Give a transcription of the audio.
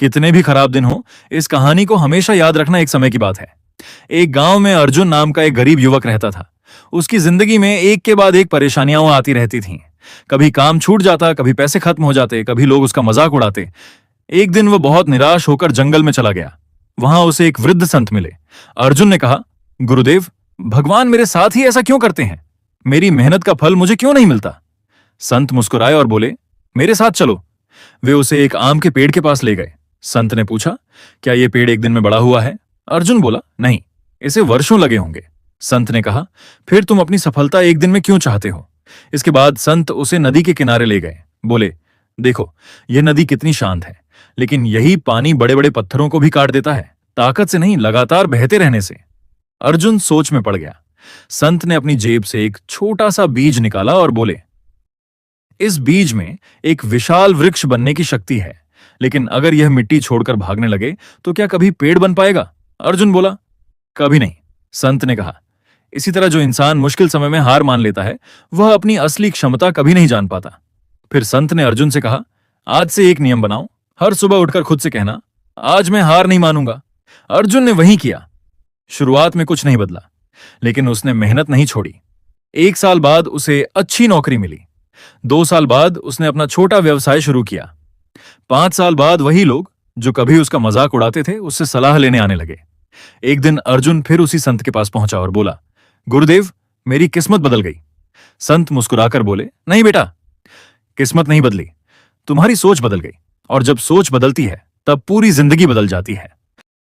कितने भी खराब दिन हो, इस कहानी को हमेशा याद रखना एक समय की बात है। एक गांव में अर्जुन नाम का एक गरीब युवक रहता था। उसकी जिंदगी में एक के बाद एक परेशानियां आती रहती थीं। कभी काम छूट जाता, कभी पैसे खत्म हो जाते, कभी लोग उसका मजाक उड़ाते। एक दिन वो बहुत निराश होकर जंगल में चला गया। वहां उसे एक वृद्ध संत मिले। अर्जुन ने कहा, गुरुदेव, भगवान मेरे साथ ही ऐसा क्यों करते हैं? मेरी मेहनत का फल मुझे क्यों नहीं मिलता? संत मुस्कुराए और बोले, मेरे साथ चलो। वे उसे एक आम के पेड़ के पास ले गए। संत ने पूछा, क्या यह पेड़ एक दिन में बड़ा हुआ है? अर्जुन बोला, नहीं, इसे वर्षों लगे होंगे। संत ने कहा, फिर तुम अपनी सफलता एक दिन में क्यों चाहते हो? इसके बाद संत उसे नदी के किनारे ले गए। बोले, देखो, यह नदी कितनी शांत है, लेकिन यही पानी बड़े बड़े पत्थरों को भी काट देता है, ताकत से नहीं, लगातार बहते रहने से। अर्जुन सोच में पड़ गया। संत ने अपनी जेब से एक छोटा सा बीज निकाला और बोले, इस बीज में एक विशाल वृक्ष बनने की शक्ति है, लेकिन अगर यह मिट्टी छोड़कर भागने लगे तो क्या कभी पेड़ बन पाएगा? अर्जुन बोला, कभी नहीं। संत ने कहा, इसी तरह जो इंसान मुश्किल समय में हार मान लेता है, वह अपनी असली क्षमता कभी नहीं जान पाता। फिर संत ने अर्जुन से कहा, आज से एक नियम बनाओ, हर सुबह उठकर खुद से कहना, आज मैं हार नहीं मानूंगा। अर्जुन ने वही किया। शुरुआत में कुछ नहीं बदला, लेकिन उसने मेहनत नहीं छोड़ी। 1 साल बाद उसे अच्छी नौकरी मिली। 2 साल बाद उसने अपना छोटा व्यवसाय शुरू किया। 5 साल बाद वही लोग जो कभी उसका मजाक उड़ाते थे, उससे सलाह लेने आने लगे। एक दिन अर्जुन फिर उसी संत के पास पहुंचा और बोला, गुरुदेव, मेरी किस्मत बदल गई। संत मुस्कुराकर बोले, नहीं बेटा, किस्मत नहीं बदली, तुम्हारी सोच बदल गई, और जब सोच बदलती है तब पूरी जिंदगी बदल जाती है।